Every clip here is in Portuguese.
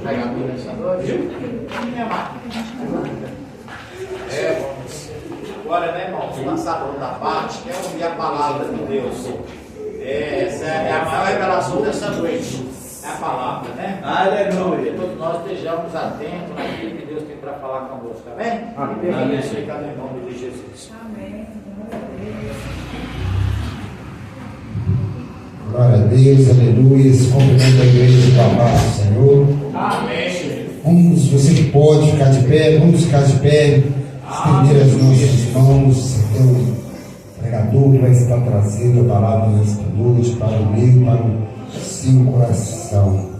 Pegar a Bíblia essa noite. Minha máquina. Vamos. Agora, né, irmãos? Lançador da parte, quer ouvir a palavra de Deus. Essa é a maior revelação dessa noite. É a palavra, né? Aleluia. Que todos nós estejamos atentos naquilo que Deus tem para falar conosco, amém? Amém. E Deus abençoe cada em nome de Jesus. Amém. Glória a Deus, aleluia. Esse cumprimento da igreja da paz do Senhor. Amém. Vamos, você que pode ficar de pé, vamos ficar de pé, estender as nossas mãos. O pregador que vai estar trazendo a palavra nesta noite para o meu, para o seu coração.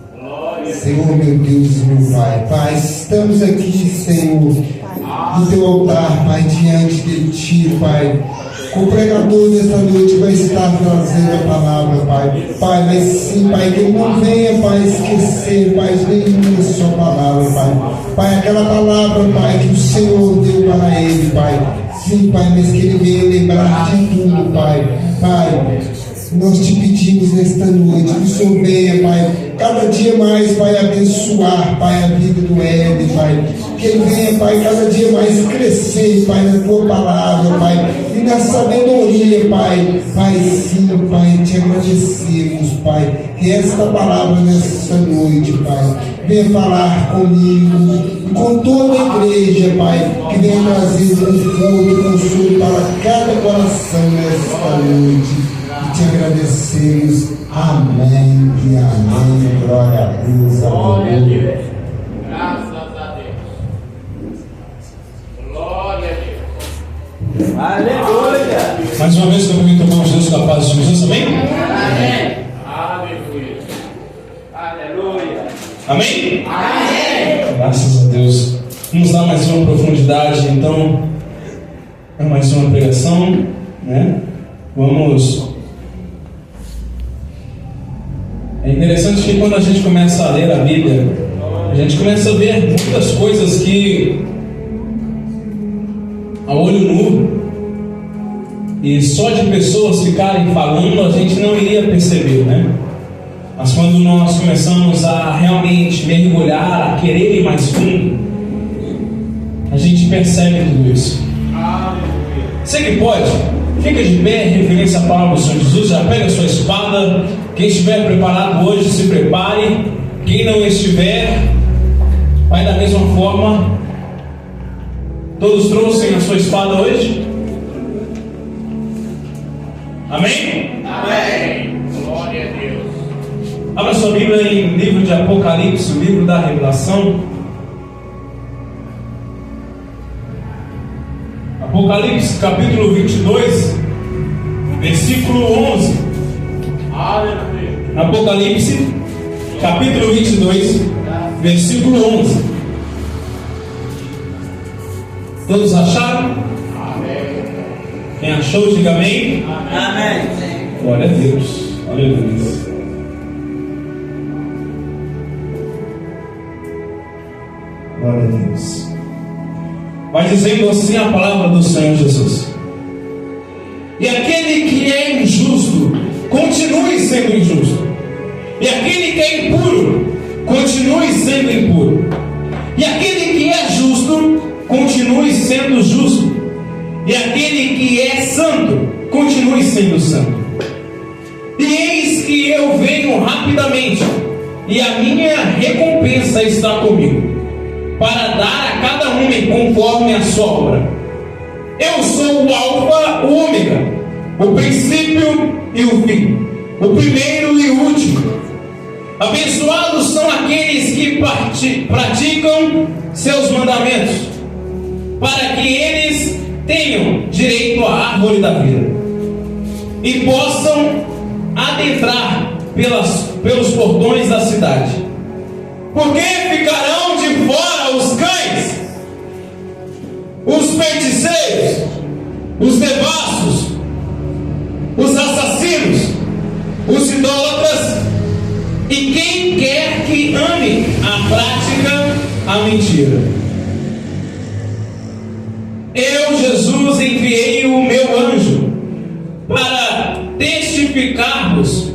Senhor, meu Deus e meu Pai, Pai, estamos aqui, Senhor, no teu altar, Pai, diante de Ti, Pai. O pregador nesta noite vai estar trazendo a palavra, Pai. Pai, mas sim, Pai, que ele não venha, Pai, esquecer, Pai, nenhuma sua palavra, Pai. Pai, aquela palavra, Pai, que o Senhor deu para ele, Pai. Sim, Pai, mas que ele venha lembrar de tudo, Pai. Pai, nós te pedimos nesta noite que o Senhor venha, Pai, cada dia mais, Pai, abençoar, Pai, a vida do Hélio, Pai. Que ele venha, Pai, cada dia mais crescer, Pai, na tua palavra, Pai, e na sabedoria, Pai. Pai, sim, Pai, te agradecemos, Pai, que esta palavra nesta noite, Pai, venha falar comigo e com toda a igreja, Pai, que venha trazer conforto e consolo para cada coração nesta noite. E te agradecemos. Amém e amém. Glória a Deus. Glória a Aleluia. Deus. Graças a Deus. Glória a Deus. Aleluia. Mais uma vez, cumprimento o irmão Jesus da paz de Jesus, amém? Amém. Aleluia. Aleluia. Amém? Amém. Graças a Deus. Vamos dar mais uma profundidade, então, a mais uma pregação, né? Vamos. É interessante que quando a gente começa a ler a Bíblia, a gente começa a ver muitas coisas que, a olho nu, e só de pessoas ficarem falando, a gente não iria perceber, né? Mas quando nós começamos a realmente mergulhar, a querer ir mais fundo, a gente percebe tudo isso. Você que pode, fica de pé em referência à palavra do Senhor Jesus, já pega a sua espada. Quem estiver preparado hoje, se prepare. Quem não estiver, vai da mesma forma. Todos trouxeram a sua espada hoje? Amém? Amém. Glória a Deus. Abra sua Bíblia em livro de Apocalipse, o livro da Revelação. Apocalipse, capítulo 22, versículo 11. Aleluia. Apocalipse, capítulo 22, versículo 11. Todos acharam? Amém. Quem achou, diga amém. Amém. Glória a Deus. Aleluia. Glória a Deus. Vai dizendo assim a palavra do Senhor Jesus: e aquele que é injusto, continue sendo injusto. E aquele que é impuro, continue sendo impuro. E aquele que é justo, continue sendo justo. E aquele que é santo, continue sendo santo. E eis que eu venho rapidamente, e a minha recompensa está comigo, para dar a cada homem conforme a sua obra. Eu sou o Alfa, o Ômega, o princípio e o fim, o primeiro e o último. Abençoados são aqueles que praticam seus mandamentos, para que eles tenham direito à árvore da vida e possam adentrar pelos portões da cidade. Porque ficarão de fora os cães, os feiticeiros, os devassos, os assassinos, os idólatras e quem quer que ame a prática, a mentira. Eu, Jesus, enviei o meu anjo para testificar-vos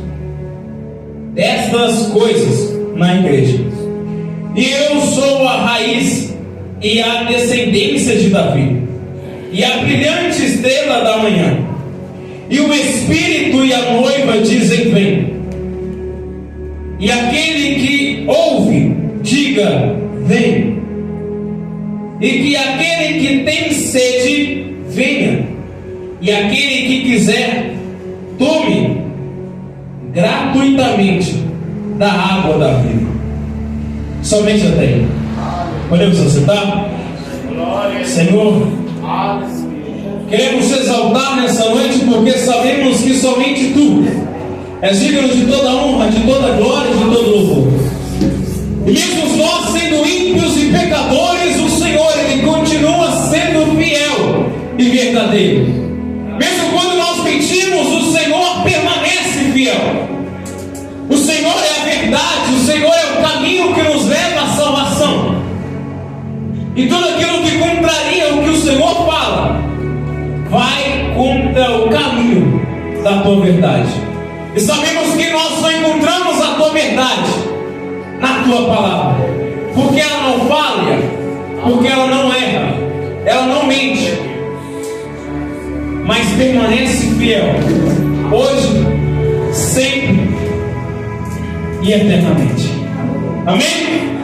destas coisas na igreja. e eu sou a raiz e a descendência de Davi, e a brilhante estrela da manhã. E o Espírito e a noiva dizem: vem. E aquele que ouve, diga: vem. E que aquele que tem sede, venha. E aquele que quiser, tome gratuitamente da água da vida. Somente até aí. Podemos assentar? Senhor, queremos te exaltar nessa noite, porque sabemos que somente Tu és digno de toda honra, de toda glória, de todo louvor. E mesmo nós sendo ímpios e pecadores, o Senhor, Ele continua sendo fiel e verdadeiro. Mesmo quando nós mentimos, o Senhor permanece fiel. O Senhor é a verdade, o Senhor é o caminho que nos leva à salvação. E tudo aquilo que contraria o que o Senhor fala, vai contra o caminho da Tua verdade. E sabemos que nós só encontramos a Tua verdade na Tua palavra, porque ela não falha, porque ela não erra, ela não mente, mas permanece fiel, hoje, sempre e eternamente. Amém?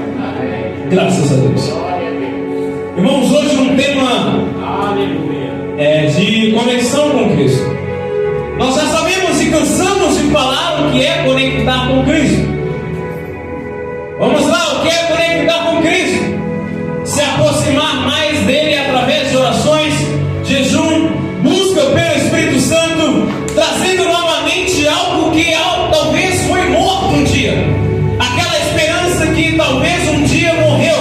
Graças a Deus. Irmãos, hoje um tema de conexão com Cristo. Nós já sabemos e cansamos de falar o que é conectar com Cristo. Vamos lá, o que é conectar com Cristo? Se aproximar mais dele através de orações, jejum, busca pelo Espírito Santo, trazendo novamente algo que talvez foi morto um dia, aquela esperança que talvez um dia morreu,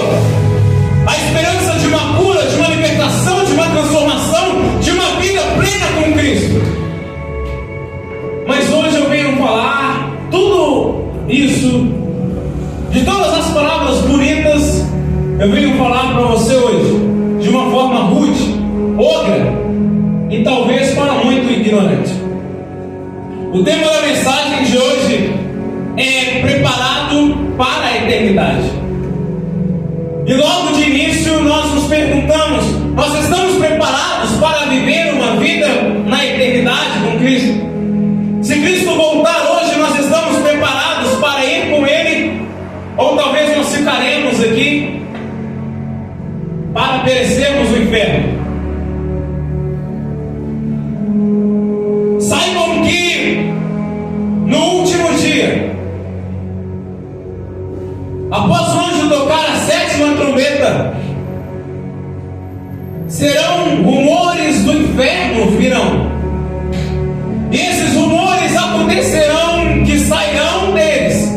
a esperança de uma cura, de uma libertação, de uma transformação, de uma vida plena com Cristo. Mas hoje eu venho falar tudo isso, de todas as palavras bonitas, eu venho falar para você hoje de uma forma rude, ogra e talvez para muito ignorante. O tema da mensagem de hoje é preparado para a eternidade. E logo de início nós nos perguntamos: nós estamos preparados para viver uma vida na eternidade com Cristo? Se Cristo voltar hoje, nós estamos preparados para ir com Ele? Ou talvez nós ficaremos aqui para perecermos no inferno? Saibam que no último dia, após o anjo tocar a sétima trombeta, serão rumores do inferno virão. E esses rumores acontecerão que sairão deles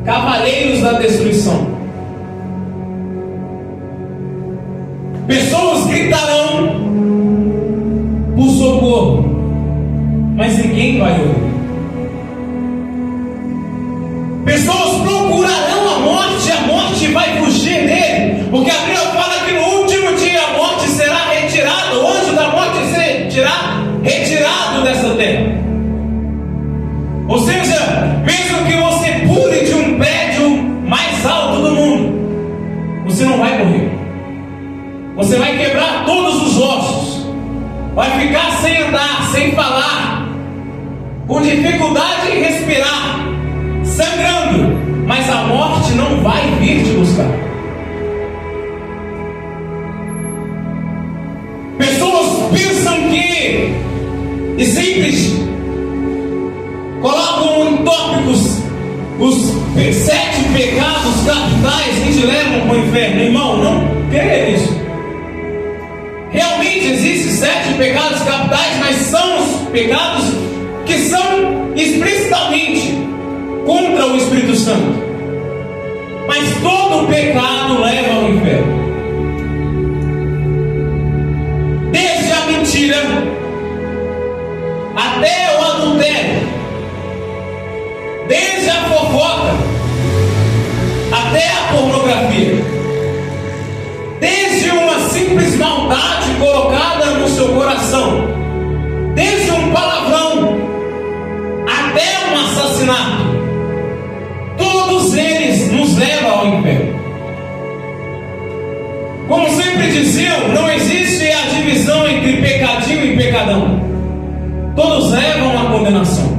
cavaleiros da destruição. Pessoas gritarão por socorro, mas ninguém vai ouvir. Pessoas procurarão a morte vai fugir dele, porque a Bíblia fala que no último dia a morte será retirada, o anjo da morte será retirado dessa terra. Ou seja, mesmo que você pule de um prédio mais alto do mundo, você não vai morrer. Você vai quebrar todos os ossos, vai ficar sem andar, sem falar, com dificuldade em respirar, sangrando, mas a morte não vai vir te buscar. Pessoas pensam que, e sempre colocam em tópicos os 7 pecados capitais que te levam para o inferno. Irmão, não creia nisso. Realmente existem 7 pecados capitais, mas são os pecados que são explicitamente contra o Espírito Santo. Mas todo pecado leva ao inferno. Desde a mentira até o adultério, desde a fofoca até a pornografia, desde uma simples maldade colocada no seu coração, desde um palavrão até um assassinato, todos leva ao inferno. Como sempre diziam, não existe a divisão entre pecadinho e pecadão. Todos levam à condenação.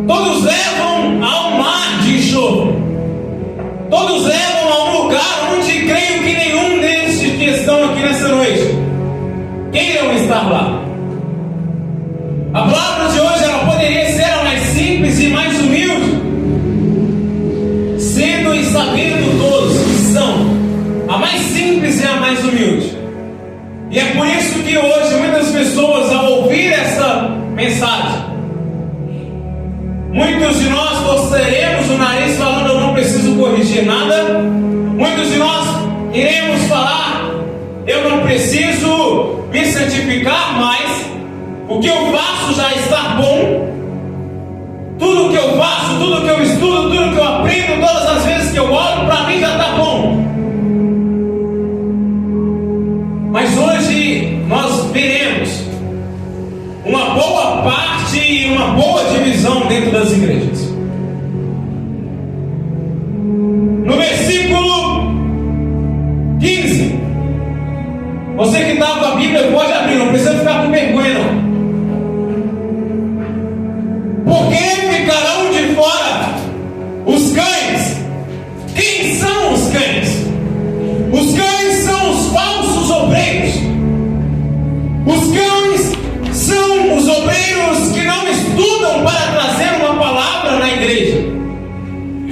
Todos levam ao mar de enxofre. Todos levam a um lugar onde creio que nenhum destes que estão aqui nessa noite queiram estar lá. A palavra de hoje ela poderia ser a mais simples e mais humilde, sendo e sabendo todos que são a mais simples e a mais humilde. E é por isso que hoje muitas pessoas, ao ouvir essa mensagem, muitos de nós torceremos o nariz falando: eu não preciso corrigir nada. Muitos de nós iremos falar: eu não preciso me santificar mais, o que eu faço já está bom. Tudo que eu faço, tudo que eu estudo, tudo que eu aprendo, todas as vezes que eu olho, para mim já está bom. Mas hoje nós veremos uma boa parte e uma boa divisão dentro das igrejas. No versículo 15, você que está com a Bíblia pode abrir, não precisa ficar com vergonha não. Porque ficarão de fora os cães. Quem são os cães? Os cães são os falsos obreiros. Os cães são os obreiros que não estudam para trazer uma palavra na igreja.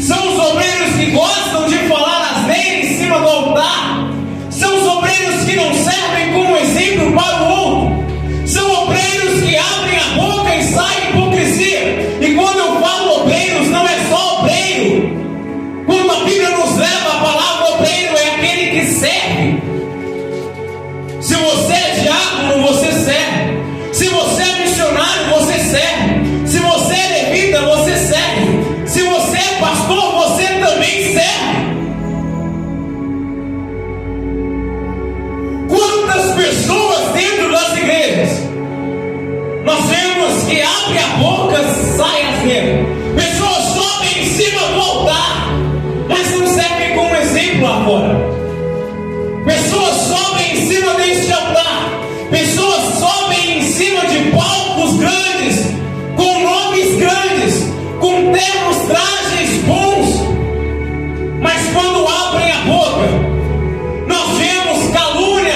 São os obreiros que gostam de falar asneira em cima do altar. São os obreiros que não servem como exemplo para o outro. São obreiros que abrem a boca e saem hipocrisia. E quando eu falo obreiros, não é só obreiro. Quando a Bíblia nos leva, a palavra obreiro é aquele que serve. Se você é diácono, você serve. Se você é missionário, você serve. Se você é levita, você serve. Se você é pastor, você também serve. Quantas pessoas dentro das igrejas nós vemos que abre a boca, sai asneira. Pessoas sobem em cima do altar, mas não servem como exemplo lá fora. Pessoas sobem em cima deste altar. Pessoas sobem em cima de palcos grandes, com nomes grandes, com ternos, trajes bons. Mas quando abrem a boca, nós vemos calúnia,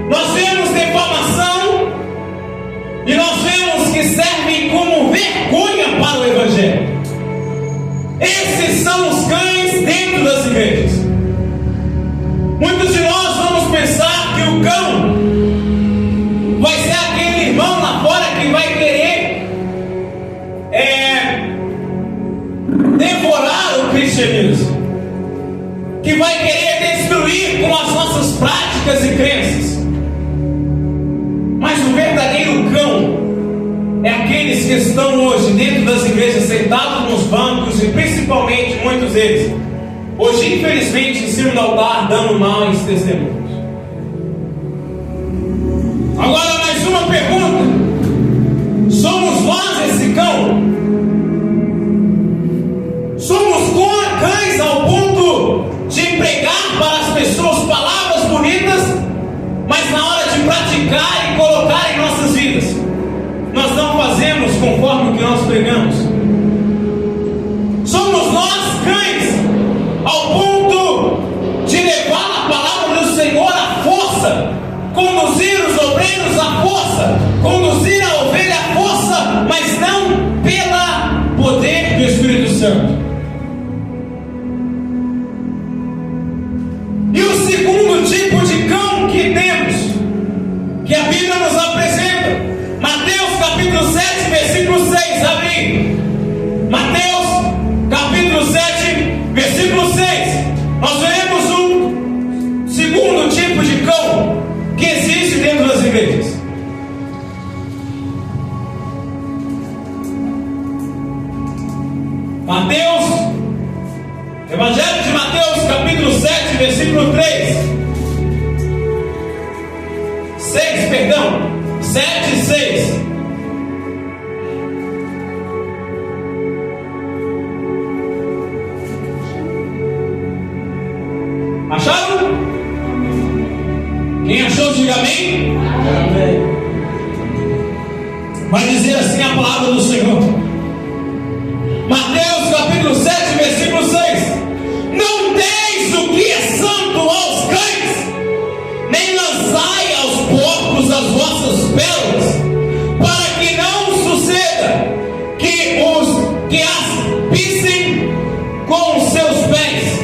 nós vemos defamação, e nós vemos que servem como vergonha para o Evangelho. Esses são os cães dentro das igrejas. Muitos de nós vamos pensar que o cão vai ser aquele irmão lá fora que vai querer devorar o cristianismo, que vai querer destruir com as nossas práticas e crenças. Mas o verdadeiro cão é aqueles que estão hoje dentro das igrejas, sentados nos bancos, e principalmente muitos deles hoje, infelizmente, em cima do altar, dando maus testemunhos. Agora, mais uma pergunta: somos nós esse cão? Somos cães ao ponto de pregar para as pessoas palavras bonitas, mas na hora de praticar e colocar em nossas vidas, nós não fazemos conforme o que nós pregamos? Somos nós cães ao ponto de levar a palavra do Senhor à força, conduzir os obreiros à força, conduzir a ovelha à força, mas não pelo poder do Espírito Santo? E o segundo tipo de cão que temos, que a Bíblia nos apresenta, Mateus capítulo 7, versículo 6, abre. Mateus capítulo 7, versículo 6. Nós veremos um segundo tipo de cão que existe dentro das igrejas. Mateus, Evangelho de Mateus capítulo 7, versículo 3. 6, perdão, 7 e 6. Vai dizer assim a palavra do Senhor. Mateus capítulo 7, versículo 6. Não deis o que é santo aos cães, nem lançai aos porcos as vossas pérolas, para que não suceda que as pisem com os seus pés,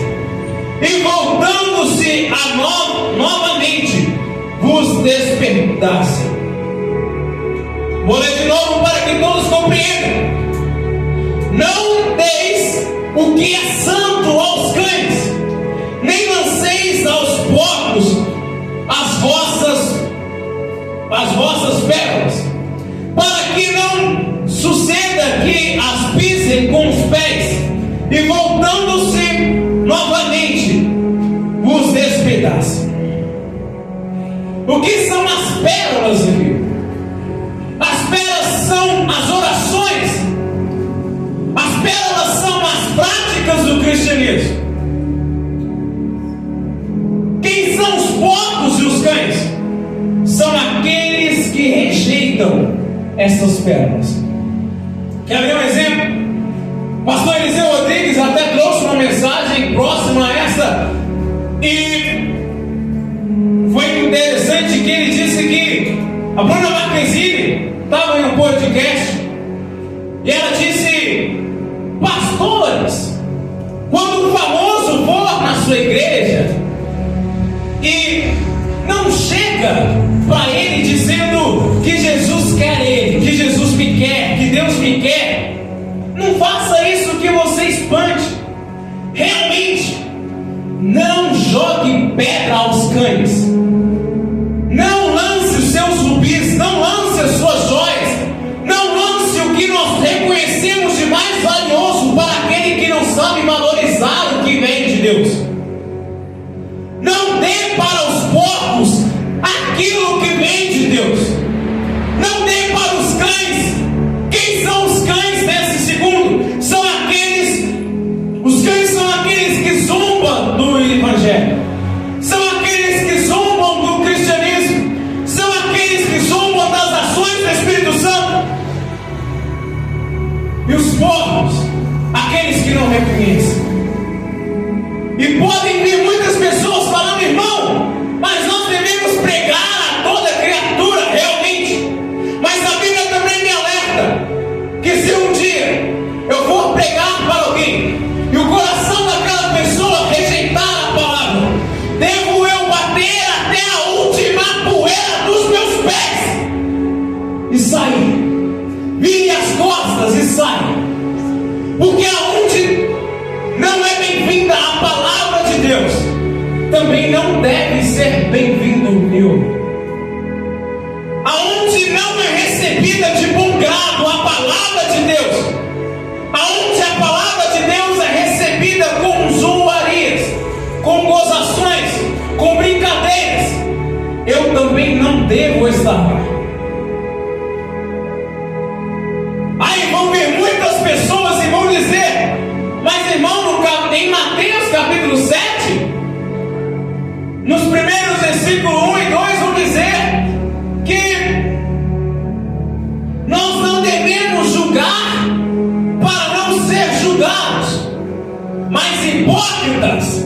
e voltando-se novamente vos despedaçem. Vou ler de novo para que todos compreendam. Não deis o que é santo aos cães, nem lanceis aos porcos as vossas pérolas, para que não suceda que as pisem com os pés, e voltando-se novamente vos despedacem. O que são as pérolas, irmão? As pérolas são as orações. As pérolas são as práticas do cristianismo. Quem são os porcos e os cães? São aqueles que rejeitam essas pérolas. Quer ver um exemplo? Pastor Eliseu Rodrigues até trouxe uma mensagem próxima a essa, e foi interessante que ele disse que a Bruna Marquezine estava em um podcast e ela disse: pastores, quando um famoso for na sua igreja e não chega para ele dizendo que Jesus quer ele, que Jesus me quer, que Deus me quer, não faça isso que você espante. Realmente, não jogue pedra aos cães. Não lance os seus rubis, não lance as suas joias, não lance o que nós reconhecemos de mais valioso para aquele que não sabe valorizar o que vem de Deus. Não dê para os porcos aquilo que vem de Deus. Não dê para os cães. Quem são os cães nesse segundo? Os cães são aqueles que zombam do Evangelho, são aqueles que zombam do cristianismo, são aqueles que zombam das ações do Espírito Santo. E os porcos, aqueles que não reconhecem. E podem vir muitas pessoas falando: irmão, mas nós devemos pregar a toda criatura, realmente. Mas a Bíblia também me alerta que se um dia eu for pregar para alguém e o coração daquela pessoa rejeitar a palavra, devo eu bater até a última poeira dos meus pés e sair, vire as costas e sair, porque aonde não é bem-vinda a palavra de Deus, também não deve ser bem-vindo eu. Aonde não é recebida de bom grado a palavra de Deus, aonde a palavra de Deus é recebida com zombarias, com gozações, com brincadeiras, eu também não devo estar lá. Aí vão vir muitas pessoas e vão dizer: mas irmão, em Mateus capítulo 7, nos primeiros versículos 1 e 2 vão dizer que nós não devemos julgar para não ser julgados. Mas hipócritas,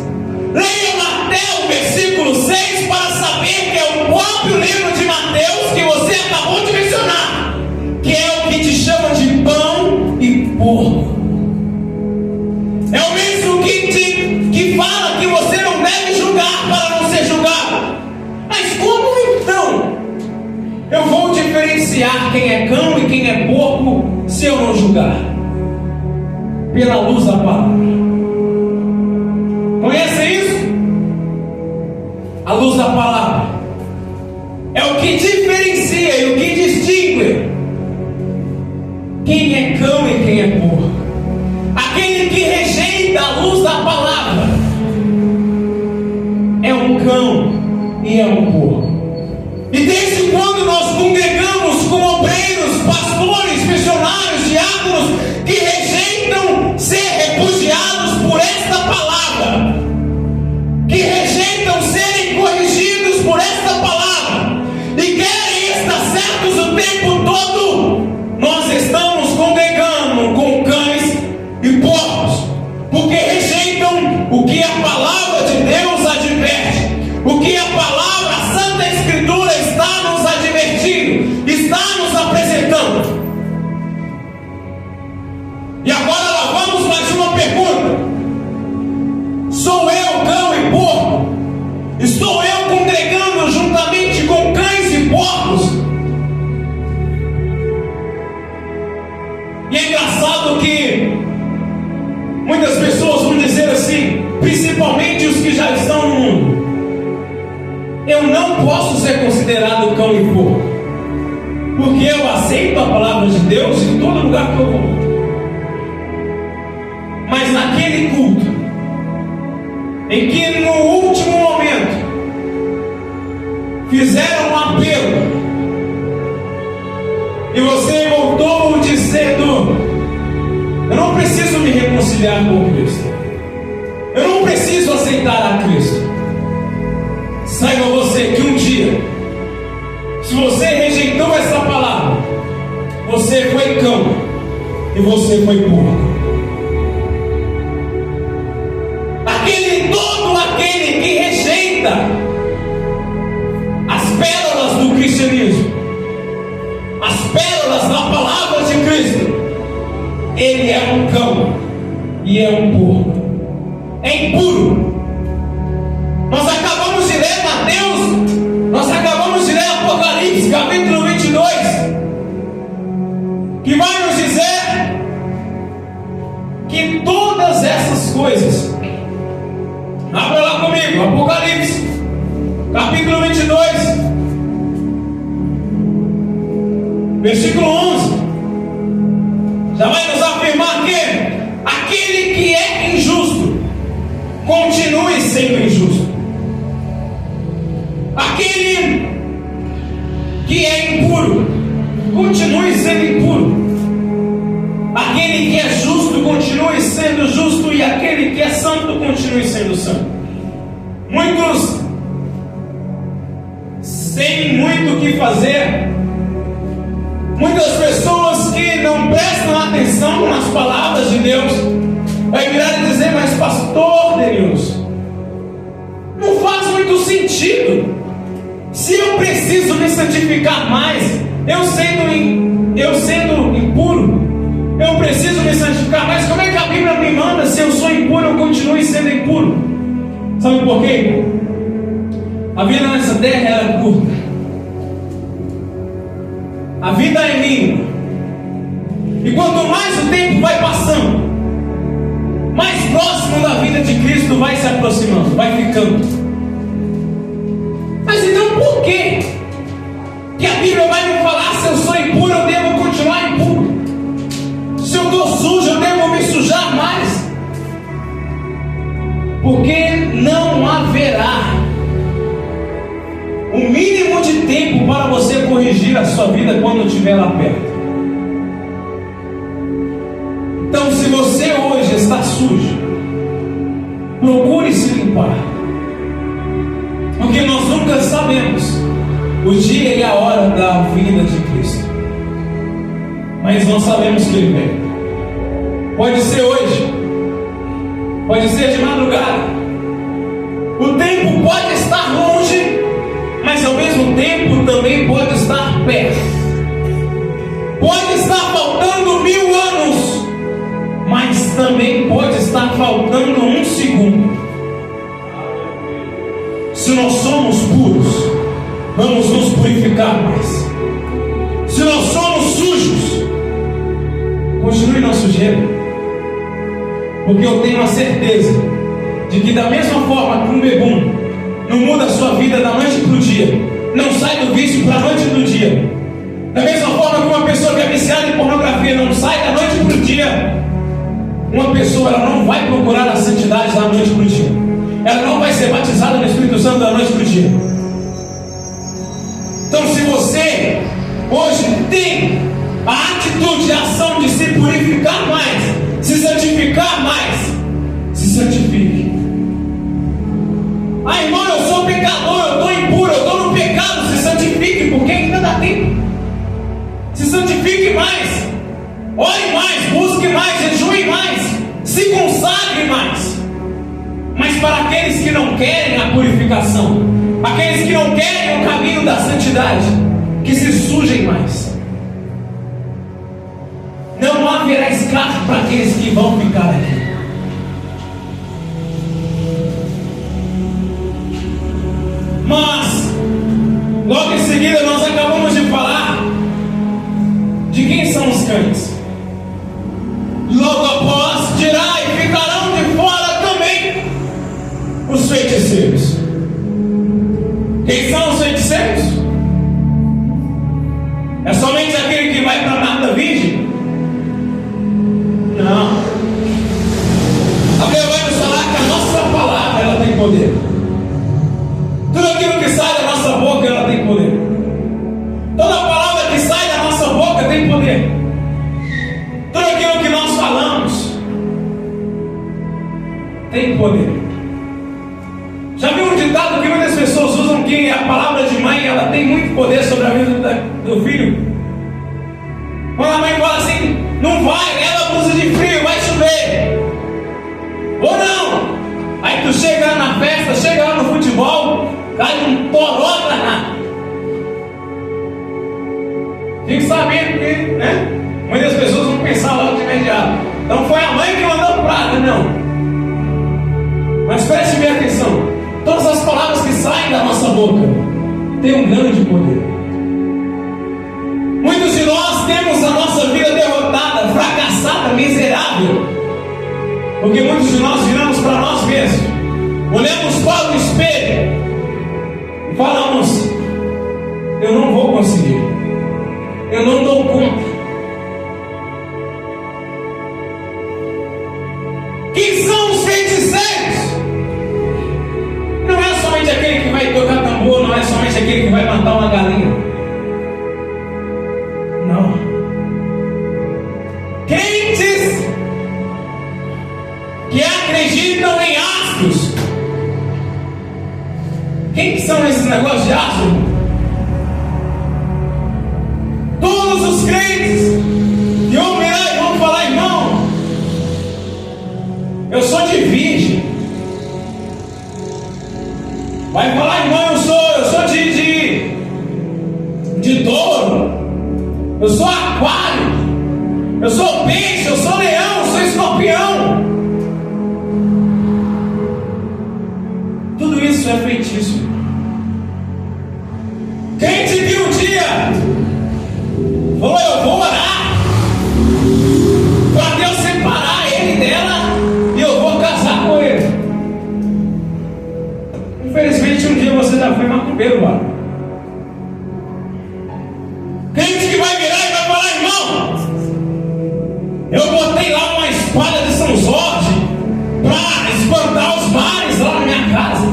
leiam até o versículo 6 para saber que é o próprio livro de Mateus que você acabou de mencionar, que é o que te chama de pão e porco. É o mesmo que fala que você não deve julgar para não ser julgado. Mas como então eu vou diferenciar quem é cão e quem é porco se eu não julgar? Pela luz da palavra. Conhece isso? A luz da palavra é o que diferencia e o que distingue quem é cão e quem é porco. Aquele que rejeita a luz da palavra é um cão e é um porco. E desde quando nós congregamos com obreiros, pastores, missionários, diáconos que rejeitam ser refugiados por esta palavra, que rejeitam serem corrigidos por esta palavra e querem o que a palavra de Deus adverte, o que a palavra, a Santa Escritura está nos advertindo, está nos apresentando. E agora lá vamos mais uma pergunta: sou eu cão e porco? Estou eu congregando juntamente com cães e porcos? E é engraçado que muitas pessoas vão dizer assim, principalmente os que já estão no mundo: eu não posso ser considerado cão e porco, porque eu aceito a palavra de Deus em todo lugar que eu vou. Mas naquele culto, em que no último momento fizeram um apelo, e você voltou dizendo: eu não preciso me reconciliar com Cristo, eu não preciso aceitar a Cristo. Saiba você que um dia, se você rejeitou essa palavra, você foi cão e você foi porco. Todo aquele que rejeita as pérolas do cristianismo, as pérolas da palavra de Cristo, ele é um cão e é um porco, é impuro. Nós acabamos de ler Mateus, nós acabamos de ler Apocalipse, capítulo 22, que vai nos dizer que todas essas coisas. Abra lá comigo, Apocalipse, capítulo 22, versículo 11. Já vai nos afirmar que aquele que é injusto continue sendo injusto, aquele que é impuro continue sendo impuro, aquele que é justo continue sendo justo, e aquele que é santo continue sendo santo. Muitos sem muito o que fazer, muitas pessoas que não prestam atenção nas palavras de Deus, vai virar e dizer: mas pastor Denilson, não faz muito sentido. Se eu preciso me santificar mais, eu sendo impuro, eu preciso me santificar mais. Como é que a Bíblia me manda, se eu sou impuro, eu continue sendo impuro? Sabe por quê? A vida nessa terra era curta, a vida é mínima, e quanto mais o tempo vai passando, mais próximo da vida de Cristo vai se aproximando, vai ficando. Mas então por quê que a Bíblia vai me falar: se eu sou impuro, eu devo continuar impuro? Se eu estou sujo, eu devo me sujar mais? Porque não haverá o mínimo de tempo para você corrigir a sua vida quando estiver lá perto. Então, se você hoje está sujo, procure se limpar, porque nós nunca sabemos o dia e a hora da vinda de Cristo, mas nós sabemos que Ele vem. Pode ser hoje, pode ser de madrugada. O tempo pode estar longe, mas ao mesmo tempo também pode estar perto. Pode estar faltando 1000 anos, mas também pode estar faltando 1 segundo. Se nós somos puros, vamos nos purificar mais. Se nós somos sujos, continue na sujeira, porque eu tenho a certeza de que, da mesma forma que um bebum não muda a sua vida da noite para o dia, não sai do vício para a noite do dia, da mesma forma que uma pessoa que é viciada em pornografia não sai da noite para o dia, uma pessoa ela não vai procurar a santidade da noite para o dia, ela não vai ser batizada no Espírito Santo da noite para o dia. Então, se você hoje tem a atitude, a ação de se purificar mais, se santificar mais, se santifique. Ah, irmão, eu sou pecador, eu estou impuro, eu estou no pecado. Se santifique, porque ainda dá tempo. Se santifique mais, ore mais, busque mais, jejue mais, se consagre mais. mas para aqueles que não querem a purificação, aqueles que não querem o caminho da santidade, que se sujem mais. Não haverá escape para aqueles que vão ficar aqui. Mas, logo em seguida, nós acabamos de falar de quem são os cães. Logo após, dirá: e ficarão de fora também os feiticeiros. Quem são os feiticeiros? É somente aquele que vai para a mata virgem? Não. A Bíblia vai nos falar que a nossa palavra, ela tem poder. Tudo aquilo que sai da nossa boca, ela tem poder. Toda palavra que sai da nossa boca tem poder. Tudo aquilo que nós falamos tem poder. Já viu um ditado que muitas pessoas usam, que a palavra de mãe, ela tem muito poder sobre a vida do filho? Quando a mãe fala assim: não vai, leva blusa de frio, vai chover. Ou não. Aí tu chega lá na festa, chega lá no futebol, cai um toró danado. Fique sabendo que, né? Muitas pessoas vão pensar logo de imediato: então foi a mãe que mandou praga. Não. Mas preste bem atenção: todas as palavras que saem da nossa boca têm um grande poder. Muitos de nós temos a nossa vida derrotada, fracassada, miserável, porque muitos de nós viramos para nós mesmos, olhamos para o espelho e falamos: eu não vou conseguir, eu não dou conta. Quem são os feiticeiros? Não é somente aquele que vai tocar tambor, não é somente aquele que vai matar uma galinha. Não. Crentes que acreditam em astros. Quem que são esses negócios de astros? Todos os crentes que vão virar e vão falar: irmão, eu sou de virgem. Vai falar: irmão, eu sou de touro, eu sou aquário, eu sou peixe, eu sou leão, eu sou escorpião. Tudo isso é feitiço. Crente que um dia falou: eu vou orar para Deus separar ele dela e eu vou casar com ele. Infelizmente, um dia você já foi macumbeiro, mano. Crente que vai virar e vai falar: irmão, eu botei lá uma espada de São Jorge para espantar os mares lá na minha casa.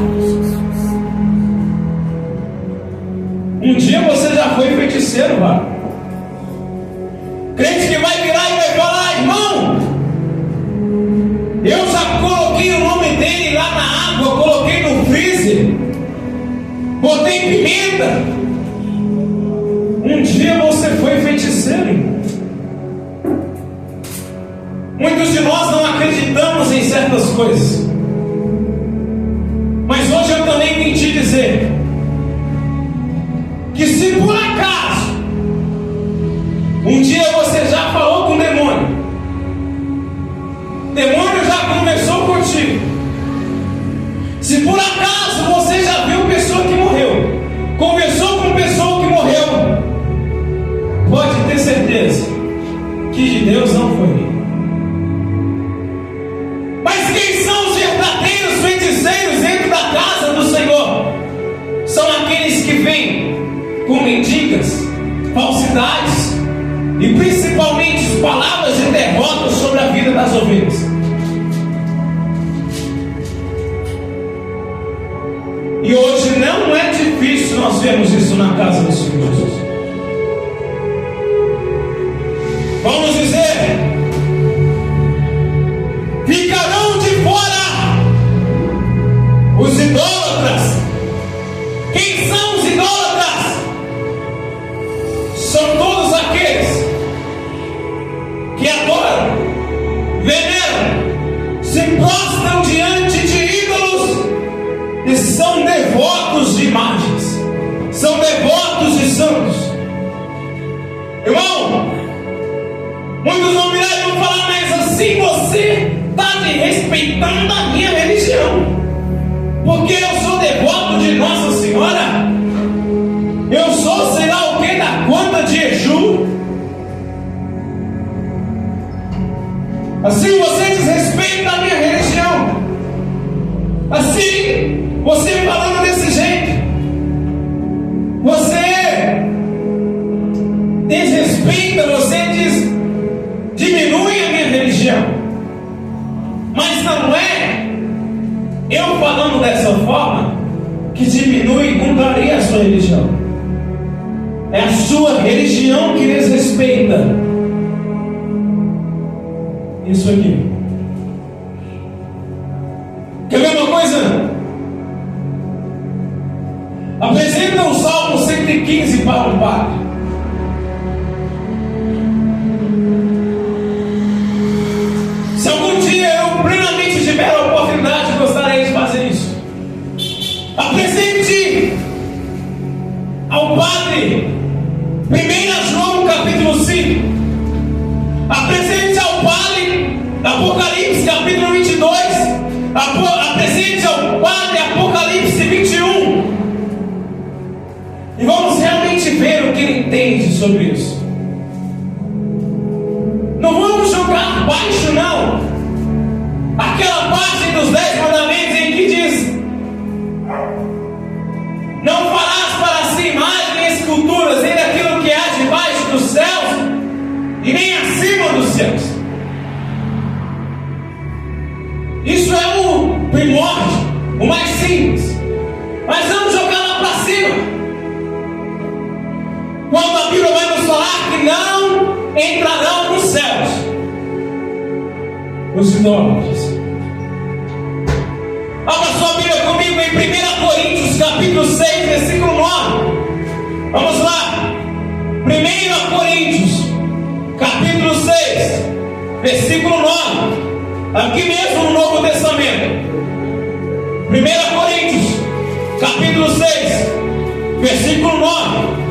Um dia você já foi feiticeiro, mano. Crente que vai virar e vai falar: irmão, eu já coloquei o nome dele lá na água, coloquei no freezer, botei pimenta. Um dia você foi feiticeiro, irmão. Muitos de nós não acreditamos em certas coisas, mas hoje eu também vim te dizer que, se por acaso um dia você já falou com o demônio já conversou contigo, se por acaso você já viu pessoa que morreu, conversou com pessoa que morreu, pode ter certeza que de Deus não foi. Mas quem são os verdadeiros feiticeiros dentro da casa do Senhor? São aqueles que vêm com mentiras, falsidades e principalmente palavras de derrota sobre a vida das ovelhas. E hoje não é difícil nós vermos isso na casa do Senhor Jesus. Vamos dizer: ficarão de fora os idólatras. Quem são os idólatras? São todos aqueles que adoram, veneram, se prostram diante de ídolos respeitando a minha religião. Porque eu sou devoto de Nossa Senhora. Eu sou sei lá o que da conta de Exu. Assim você desrespeita a minha religião. Assim, você falando desse jeito, você desrespeita, você diminui a minha religião. Mas não é eu falando dessa forma que diminui e contraria a sua religião. É a sua religião que desrespeita isso aqui. Quer ver uma coisa? Apresenta o Salmo 115 para o Padre. Se algum dia eu plenamente tiver a oportunidade, gostaria de fazer isso. Apresente ao Padre 1 João capítulo 5. Apresente ao Padre Apocalipse capítulo 22. Apresente ao Padre Apocalipse 21. E vamos realmente ver o que ele entende sobre isso. Não vamos jogar baixo, não. Aquela parte dos 10 mandamentos em que diz: não farás para si imagem nem esculturas, nem daquilo que há debaixo dos céus e nem acima dos céus. Isso é o primórdio, o mais simples. Mas vamos jogar lá para cima. Quando a Bíblia vai nos falar que não entrarão nos céus os idólatras. Abra sua Bíblia comigo em 1 Coríntios capítulo 6, versículo 9. Vamos lá. 1 Coríntios capítulo 6, versículo 9. Aqui mesmo no Novo Testamento. 1 Coríntios capítulo 6, versículo 9.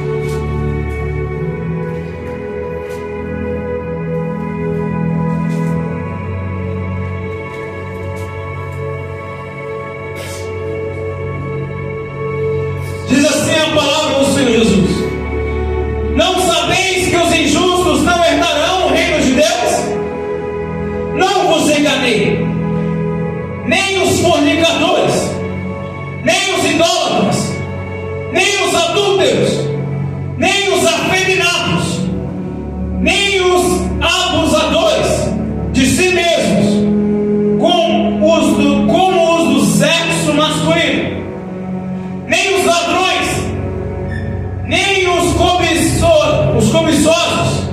Diz assim a palavra do Senhor Jesus: não sabeis que os injustos não herdarão o reino de Deus? Não vos enganei, nem os fornicadores, nem os idólatras, nem os adúlteros, nem os afeminados, nem os abusadores de si mesmos, como os do sexo masculino, nem os ladrões, nem os cobiçosos,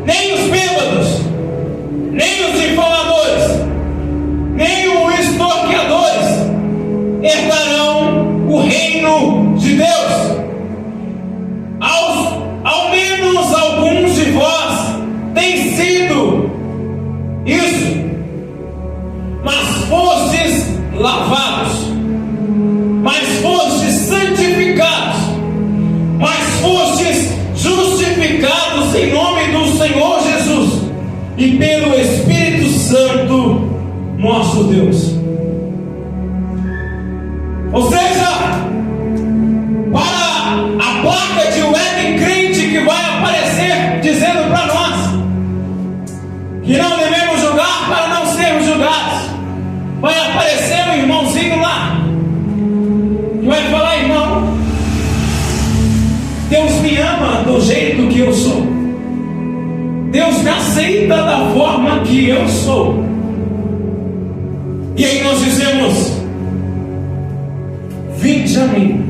nem os bêbados, nem os difamadores, nem os extorquiadores herdarão o reino de Deus. Ao menos alguns de vós têm sido isso, mas fostes lavados, mas fostes santificados, mas fostes justificados em nome do Senhor Jesus e pelo Espírito Santo nosso Deus. Ou seja, para a placa de web crente que vai aparecer dizendo para nós que não devemos julgar para não sermos julgados, vai aparecer um irmãozinho lá que vai falar: irmão, Deus me ama do jeito que eu sou, Deus me aceita da forma que eu sou. E aí nós dizemos: vinde a mim,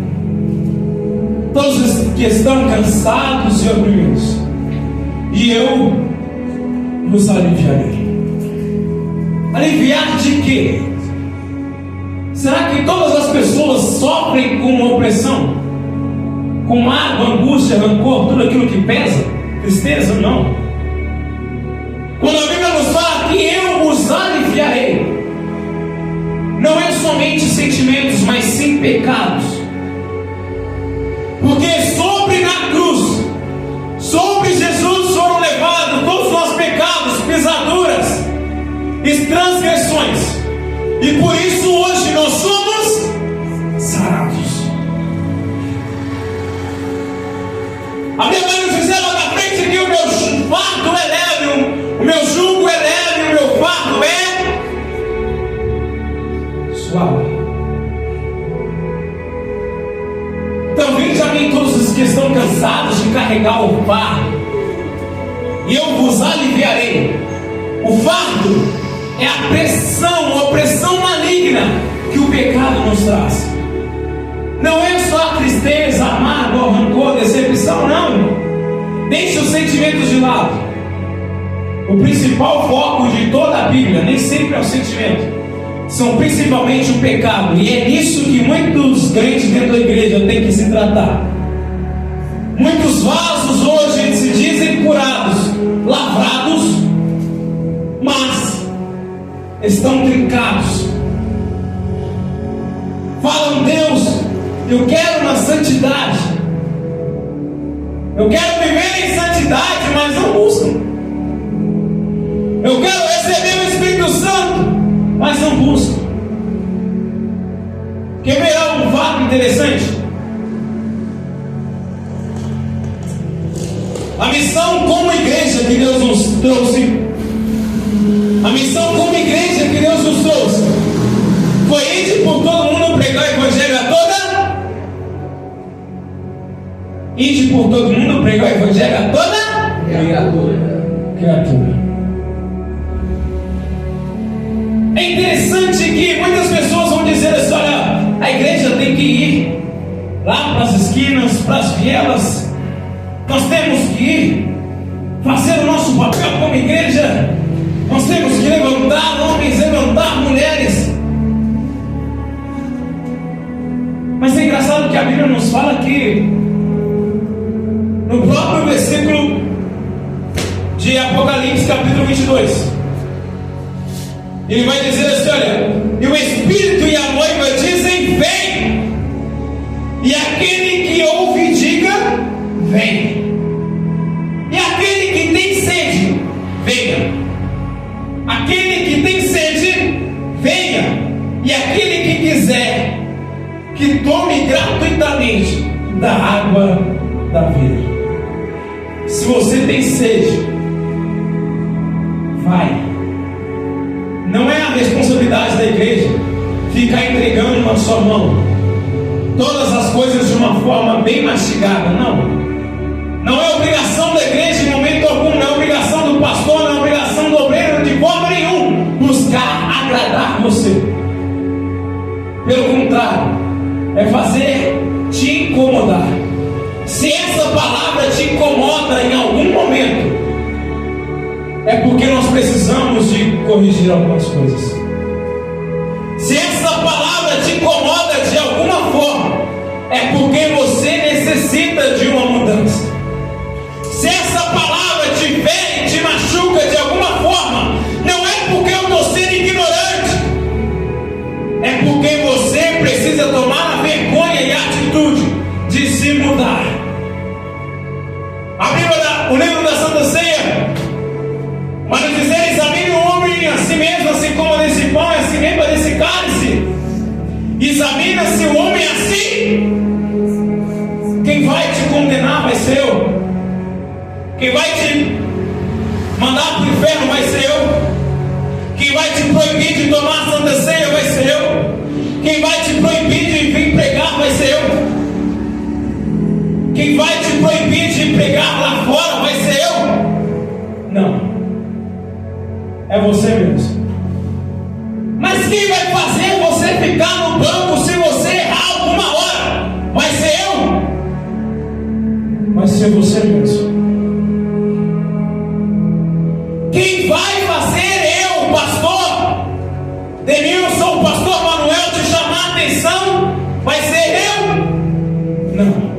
todos os que estão cansados e oprimidos, e eu vos aliviarei. Aliviar de quê? Será que todas as pessoas sofrem com opressão? Com mágoa, angústia, rancor, tudo aquilo que pesa? Tristeza? Não. Quando a Bíblia nos fala que eu vos aliviarei, não é somente sentimentos, mas sim pecados. Porque sobre na cruz, sobre Jesus foram levados todos os nossos pecados, pisaduras, transgressões, limitações. E por isso hoje nós somos sarados. A minha mãe nos dizia na frente que o meu fardo é leve, o meu jugo é leve, o meu fardo é suave. Então vinde a mim todos os que estão cansados de carregar o fardo, e eu vos aliviarei. O fardo é a opressão maligna que o pecado nos traz. Não é só a tristeza, amargo, rancor, decepção, não. Deixe os sentimentos de lado. O principal foco de toda a Bíblia nem sempre é o sentimento, são principalmente o pecado. E é nisso que muitos crentes dentro da igreja têm que se tratar. Muitos vasos hoje se dizem curados, lavrados, mas estão trincados. Falam: Deus, eu quero na santidade, eu quero viver em santidade, mas não buscam. Eu quero receber o Espírito Santo, mas não buscam. Quer ver um fato interessante? A missão como igreja que Deus nos trouxe, a missão como igreja que Deus nos trouxe, foi ir por todo mundo pregar o evangelho a toda. Ir por todo mundo pregar o evangelho a toda criatura. É interessante que muitas pessoas vão dizer assim: olha, a igreja tem que ir lá para as esquinas, para as vielas. Nós temos que ir fazer o nosso papel como igreja. Nós temos que levantar homens, levantar mulheres. Mas é engraçado que a Bíblia nos fala que no próprio versículo de Apocalipse, capítulo 22, ele vai dizer assim: olha, e o Espírito e a noiva dizem: vem. E aquele que ouve diga: vem. E aquele que tem sede, venha. Aquele que tem sede, venha. E aquele que quiser, que tome gratuitamente da água da vida. Se você tem sede, vai. Não é a responsabilidade da igreja ficar entregando na sua mão todas as coisas de uma forma bem mastigada, não. Não é obrigação da igreja em momento algum, não é obrigação do pastor, não é obrigação do obreiro de forma nenhuma buscar agradar você. Pelo contrário, é fazer te incomodar. Se essa palavra te incomoda em algum momento, é porque nós precisamos de corrigir algumas coisas. Se essa palavra te incomoda de alguma forma, é porque você necessita de uma mudança. Se essa palavra te fere, te machuca de alguma forma, não é porque eu estou sendo ignorante, é porque você precisa tomar a vergonha e a atitude de se mudar. O livro da Santa Ceia vai nos dizer: examine o homem a si mesmo, assim como desse pão e assim mesmo desse cálice. Examina-se o homem assim. Quem vai te condenar vai ser eu. Quem vai te mandar para o inferno vai ser eu. Quem vai te proibir de tomar a Santa Ceia vai ser eu. Quem vai te proibir de vir pregar vai ser eu. Quem vai te proibir de pregar lá fora vai ser eu. Não. É você mesmo. Mas quem vai fazer você ficar no banco se você errar alguma hora? Vai ser eu? Vai ser você mesmo. Quem vai fazer eu, pastor Denilson, o pastor Manuel, te chamar a atenção? Vai ser eu? Não.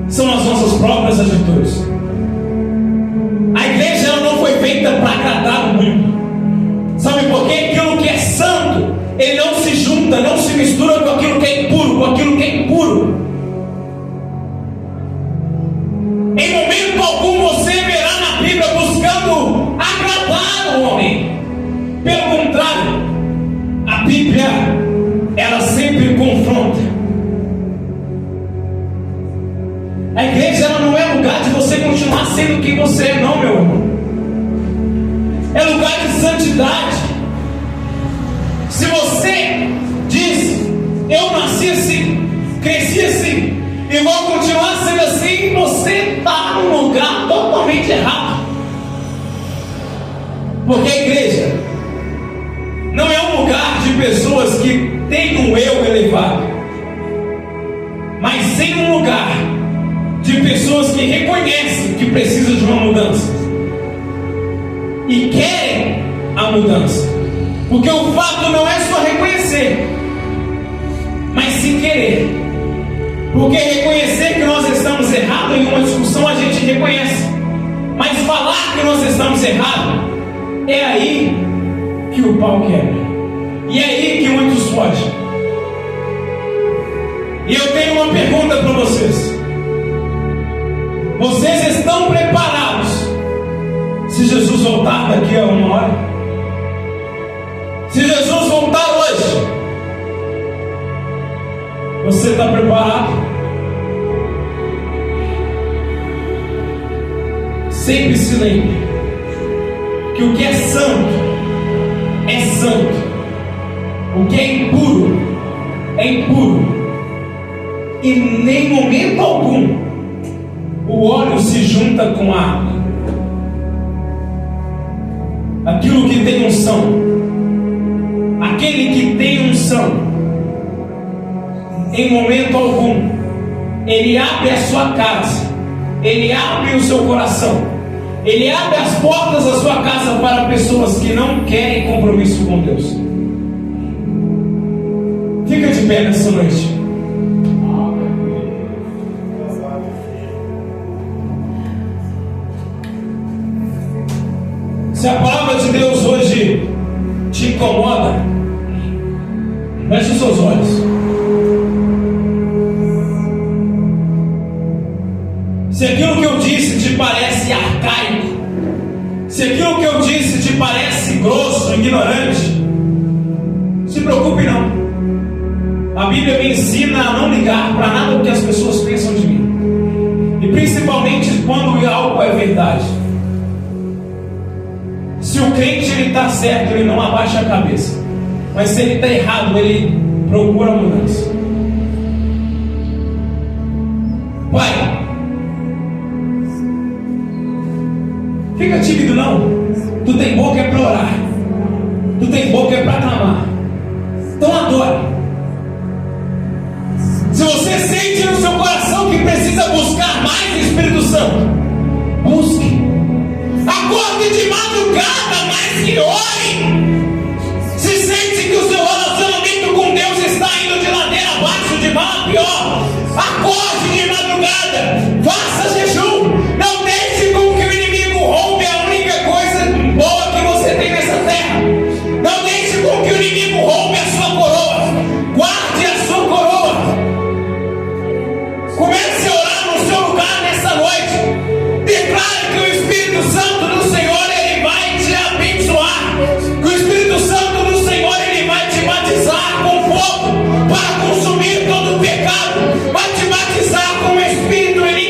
São as nossas próprias atitudes. A igreja ela não foi feita para agradar o mundo. Sabe por quê? Aquilo que é santo, ele não se junta, não se mistura com aquilo que é impuro, com aquilo que é impuro. Em momento algum você verá na Bíblia buscando agradar o homem. Pelo contrário, continuar sendo quem você é, não, meu irmão. É lugar de santidade. Se você diz, eu nasci assim, cresci assim, e vou continuar sendo assim, você está num lugar totalmente errado. Porque a igreja não é um lugar de pessoas que têm um eu elevado, mas sim um lugar de pessoas que reconhecem que precisam de uma mudança e querem a mudança. Porque o fato não é só reconhecer, mas sim querer. Porque reconhecer que nós estamos errados em uma discussão a gente reconhece, mas falar que nós estamos errados, é aí que o pau quebra, e é aí que muitos fogem. E eu tenho uma pergunta para vocês: vocês estão preparados se Jesus voltar daqui a 1 hora? Se Jesus voltar hoje, você está preparado? Sempre se lembre que o que é santo é santo, o que é impuro é impuro, e nem momento algum o óleo se junta com a água. Aquilo que tem unção, aquele que tem unção, em momento algum ele abre a sua casa, ele abre o seu coração, ele abre as portas da sua casa para pessoas que não querem compromisso com Deus. Fica de pé nessa noite. Se a palavra de Deus hoje te incomoda, feche os seus olhos. Se aquilo que eu disse te parece arcaico, se aquilo que eu disse te parece grosso, ignorante, se preocupe não. A Bíblia me ensina a não ligar para nada do que as pessoas pensam de mim, e principalmente quando algo é verdade. Se o crente ele está certo, ele não abaixa a cabeça, mas se ele está errado, ele procura mudança. Pai, fica tímido não. Tu tem boca é para orar, tu tem boca é para clamar. Então adore. Se você sente no seu coração que precisa buscar mais o Espírito Santo, busque. Acorde de madrugada, mas que ore. Se sente que o seu relacionamento com Deus está indo de ladeira abaixo, de mal a pior, acorde de madrugada, faça jejum. Não deixe com que o inimigo roube a única coisa boa que você tem nessa terra. Não deixe com que o inimigo roube a sua coroa. Guarde a sua coroa. Comece a orar no seu lugar nessa noite. Declare que o Espírito Santo do Senhor ele vai te abençoar. Que o Espírito Santo do Senhor ele vai te batizar com fogo para consumir todo o pecado. Vai te batizar com o Espírito, ele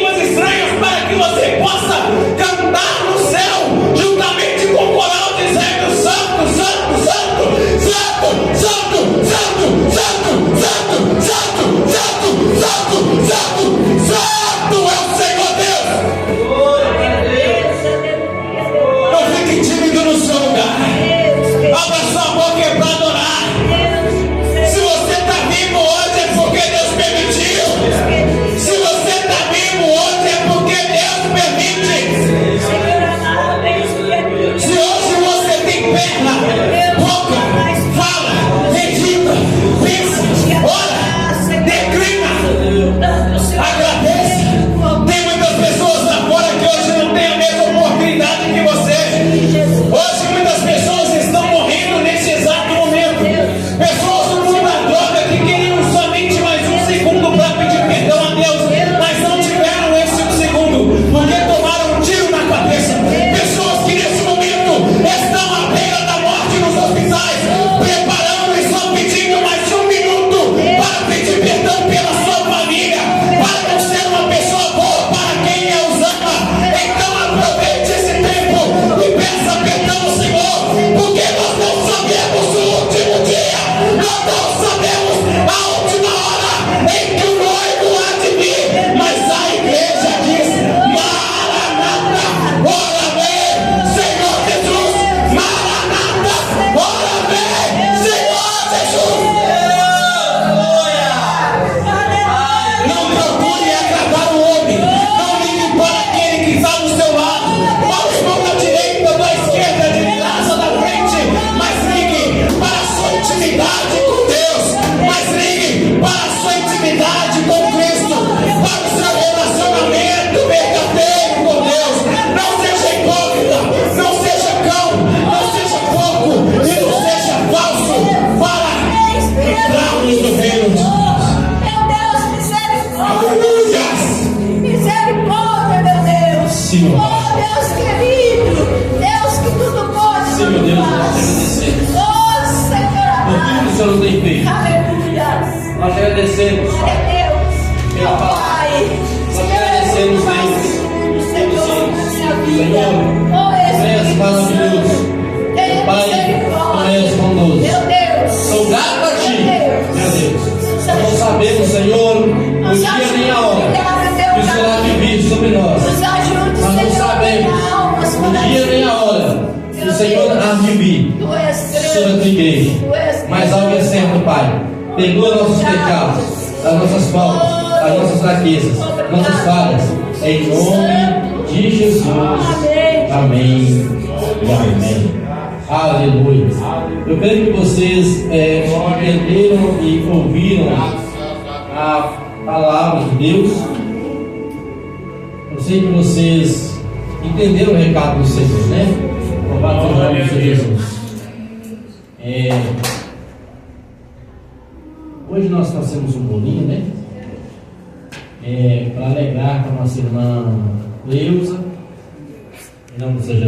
Senhor tem feito. Aleluia. Nós te agradecemos, Pai. Deus. Pela palavra. Nós te agradecemos, Deus. Senhor, Tu és maravilhoso. Pai, Tu és bondoso. Meu Deus. Sou grato a Ti, meu Deus. Não sabemos, Senhor, o dia nem a hora que o Senhor há de vir sobre nós. Nos ajude, Nós não sabemos o dia nem a hora que o Senhor há de vir Tu és sobre a Tua igreja. Tu és Mas algo é certo, Pai. Perdoa nossos pecados, as nossas faltas, as nossas fraquezas, nossas falhas. Em nome de Jesus. Amém. E amém. Aleluia. Eu creio que vocês entenderam e ouviram a palavra de Deus. Eu sei que vocês entenderam o recado do Senhor, né? Louvado seja o nome de Jesus. Hoje nós trouxemos um bolinho, né? Para alegrar com a nossa irmã Cleusa. Em nome de Jesus.